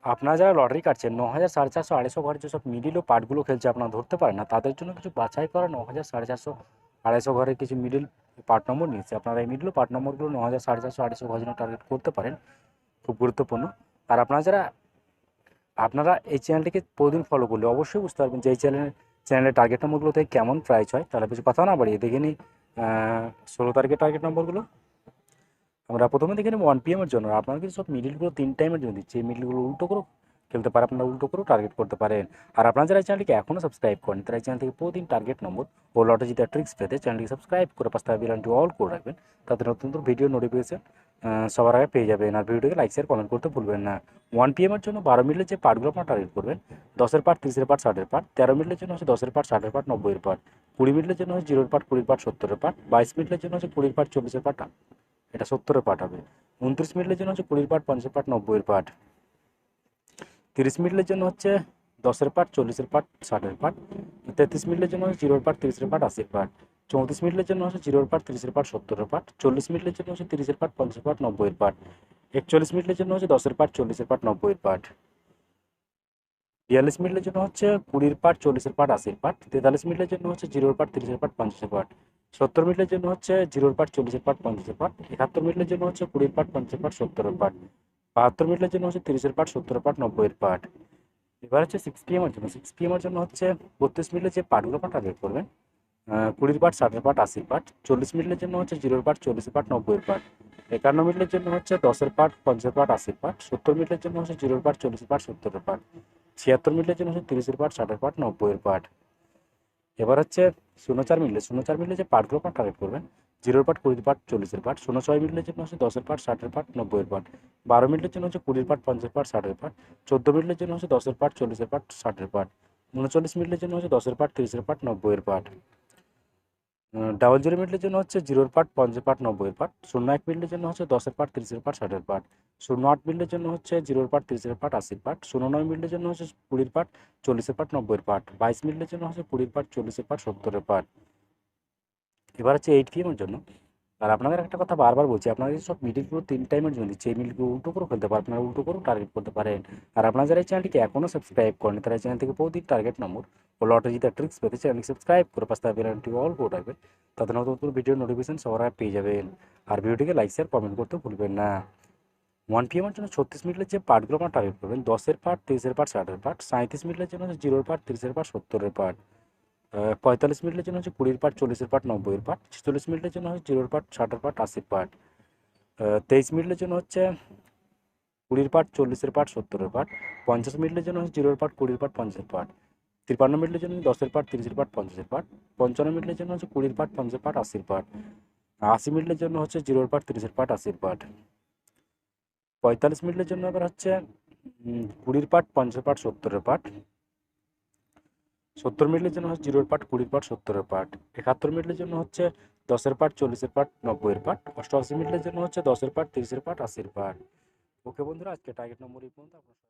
আপনারা যারা লটারি কাটছেন 9,000 450 250 ঘরে যেসব মিডিল ও পার্টগুলো খেলছে আপনারা ধরতে পারেন না, তাদের জন্য কিছু বাছাই করা 9,000 450 250 ঘরে কিছু মিডিল পার্ট নম্বর নিয়েছে। আপনারা এই মিডিল ও পার্ট নম্বরগুলো 9,000 450 250 ঘরের জন্য টার্গেট করতে পারেন, খুব গুরুত্বপূর্ণ। আর আপনারা এই চ্যানেলটিকে প্রতিদিন ফলো করলে অবশ্যই বুঝতে পারবেন যে এই চ্যানেলের টার্গেট নম্বরগুলো থেকে কেমন প্রাইস হয়। তাহলে কিছু কথা না বাড়িয়ে দেখে নিই 16 তারিখের টার্গেট নম্বরগুলো। আমরা প্রথমে দেখে নেব 1 PM এর জন্য। আপনারা কিন্তু সব মিডিলগুলো 3 টাইমের জন্য দিচ্ছি, এই মিডিলগুলো উল্টো করেও খেলতে পারে, আপনারা উল্টো করেও টার্গেট করতে পারেন। আর আপনারা যারা এই চ্যানেলটিকে এখনও সাবস্ক্রাইব করেন তারা এই চ্যানেল থেকে প্রতিদিন টার্গেট নম্বর ও লটে জিতার ট্রিক্স পেতে চ্যানেলটিকে সাবস্ক্রাইব করে পাশে থাকা বেল অল করে রাখবেন, তাতে নতুন নতুন ভিডিও নোটিফিকেশন সবার আগে পেয়ে যাবেন। আর ভিডিওটিকে লাইক শেয়ার কমেন্ট করতে ভুলবেন না। 1 PM এর জন্য 12 মিনিটের যে পার্টগুলো আপনারা টার্গেট করবেন, 10-এর পার্ট, 30-এর পার্ট, 60-এর পার্ট। 13 মিনিটের জন্য হচ্ছে 10-এর পার্ট, 60-এর পার্ট, 90-এর পার্ট। 20 মিনিটের জন্য হচ্ছে 0-এর পার্ট, 20-এর পার্ট, 70-এর পার্ট। 22 মিনিটের জন্য হচ্ছে 20-এর পার্ট, 40-এর পার্ট, এটা 70-এর পার্ট হবে। 29 মিনিটের জন্য হচ্ছে 20-এর পার্ট, 50-এর পার্ট, 90-এর পার্ট। 30 মিনিটের জন্য হচ্ছে 10-এর পার্ট, 40-এর পার্ট, 60-এর পার্ট। 33 মিনিটের জন্য হচ্ছে 0-এর পার্ট, 30-এর পার্ট, 80-এর পার্ট। 34 মিনিটের জন্য হচ্ছে 0-এর পার্ট, 30-এর পার্ট, 70-এর পার্ট। 40 মিনিটের জন্য হচ্ছে 30-এর পার্ট, 50-এর পার্ট, 90-এর পার্ট। 41 মিনিটের জন্য হচ্ছে 10-এর পার্ট, 40-এর পার্ট, 90-এর পার্ট। 42 মিনিটের জন্য হচ্ছে 20-এর পার্ট, 40-এর পার্ট, 80-এর পার্ট। 43 মিনিটের জন্য হচ্ছে 0-এর পার্ট, 30-এর পার্ট, 50-এর পার্ট। 70 মিনিটের জন্য হচ্ছে 0-এর পার্ট, 40-এর পার্ট, 50-এর পার্ট। 71 মিনিটের জন্য হচ্ছে 20-এর পার্ট, 50-এর পার্ট, 70-এর পার্ট। 72 মিনিটের জন্য হচ্ছে 30-এর পার্ট, 70-এর পার্ট, 90-এর পার্ট। এবার হচ্ছে 6 PM এর জন্য। 6 PM এর জন্য হচ্ছে 32 মিনিটের যে পার্টগুলো আপনার টার্গেট করবেন, 20-এর পার্ট, 60-এর পার্ট, 80-এর পার্ট। 40 মিনিটের জন্য হচ্ছে 0-এর পার্ট, 40-এর পার্ট, 90-এর পার্ট। 51 মিনিটের জন্য হচ্ছে 10-এর পার্ট, 50-এর পার্ট, 80-এর পার্ট। 70 মিনিটের জন্য হচ্ছে 0-এর পার্ট, 40-এর পার্ট, 70-এর পার্ট। 76 মিনিটের জন্য হচ্ছে 30-এর পার্ট, 60-এর পার্ট, 90-এর পার্ট। এবার হচ্ছে 04 মিনিটে। 04 মিনিটে যে পার্টগুলো আপনার টার্গেট করবেন, 0-এর পার্ট, 20-এর পার্ট, 40-এর পার্ট। 06 মিনিটের জন্য হচ্ছে 10-এর পার্ট, 60-এর পার্ট, 90-এর পার্ট। 12 মিনিটের জন্য হচ্ছে 20-এর পার্ট, 50-এর পার্ট, 60-এর পার্ট। 14 মিনিটের জন্য হচ্ছে 10-এর পার্ট, 40-এর পার্ট, 60-এর পার্ট। 39 মিনিটের জন্য হচ্ছে 10-এর পার্ট, 30-এর পার্ট, 90-এর পার্ট। 00 মিনিটের জন্য হচ্ছে 0-এর পার্ট, 50-এর পার্ট, 90-এর পার্ট। 01 মিনিটের জন্য হচ্ছে 10-এর পার্ট, 30-এর পার্ট, 60-এর পার্ট। 08 মিনিটের জন্য হচ্ছে 0-এর পার্ট, 30-এর পার্ট, 80-এর পার্ট। 09 মিনিটের জন্য হচ্ছে 20-এর পার্ট, 40-এর পার্ট, 90-এর পার্ট। 22 মিনিটের জন্য হচ্ছে 20-এর পার্ট, 40-এর পার্ট, 70-এর পার্ট। এবার হচ্ছে 8 PM এর জন্য। আর আপনাদের একটা কথা বারবার বলছি, আপনারা এই সব মিডিলগুলো 3 টাইমের জন্য দিচ্ছি, এই মিডিলগুলো উল্টো করেও খেলতে পারেন, আপনারা উল্টো করেও টার্গেট করতে পারেন। আর আপনারা যারা এই চ্যানেলটিকে এখনও সাবস্ক্রাইব করেন তারা এই চ্যানেল থেকে প্রতিদিন টার্গেট নম্বর ও লটারি জিতার ট্রিক্স পেতে চ্যানেলটি সাবস্ক্রাইব করে পাশে থাকা বেল আইকনটি অল করে রাখবেন, তাতে নতুন নতুন ভিডিও নোটিফিকেশন সবার আগে পেয়ে যাবেন। আর ভিডিওটিকে লাইক শেয়ার কমেন্ট করতে ভুলবেন না। 1 PM এর জন্য 36 মিনিটের যে পার্টগুলো আপনার টার্গেট করবেন, 10-এর পার্ট, 30-এর পার্ট, 60-এর পার্ট। 37 মিনিটের জন্য হচ্ছে 0-এর পার্ট, 30-এর পার্ট, 70-এর পার্ট। 45 মিনিটের জন্য হচ্ছে 20-এর পার্ট, 40-এর পার্ট, 90-এর পার্ট। 46 মিনিটের জন্য হচ্ছে 0-এর পার্ট, 60-এর পার্ট, 80-এর পার্ট। 23 মিনিটের জন্য হচ্ছে 20-এর পার্ট, 40-এর পার্ট, 70-এর পার্ট। 50 মিনিটের জন্য হচ্ছে 0-এর পার্ট, 20-এর পার্ট, 50-এর পার্ট। 53 মিনিটের জন্য 10-এর পার্ট, 30-এর পার্ট, 50-এর পার্ট। 55 মিনিটের জন্য হচ্ছে 20-এর পার্ট, 50-এর পার্ট, 80-এর পার্ট। 80 মিনিটের জন্য হচ্ছে 0-এর পার্ট, 30-এর পার্ট, 80-এর পার্ট। 45 মিনিটের জন্য এবার হচ্ছে 20-এর পার্ট, 50-এর পার্ট, 70-এর পার্ট। 70 মিনিটের জন্য হচ্ছে 0-এর পার্ট, 20-এর পার্ট, 70-এর পার্ট। 71 মিনিটের জন্য হচ্ছে 10-এর পার্ট, 40-এর পার্ট, 90-এর পার্ট। 88 মিনিটের জন্য হচ্ছে 10-এর পার্ট, 30-এর পার্ট, 80-এর পার্ট। ওকে বন্ধুরা, আজকে টার্গেট নম্বর এই পর্যন্ত।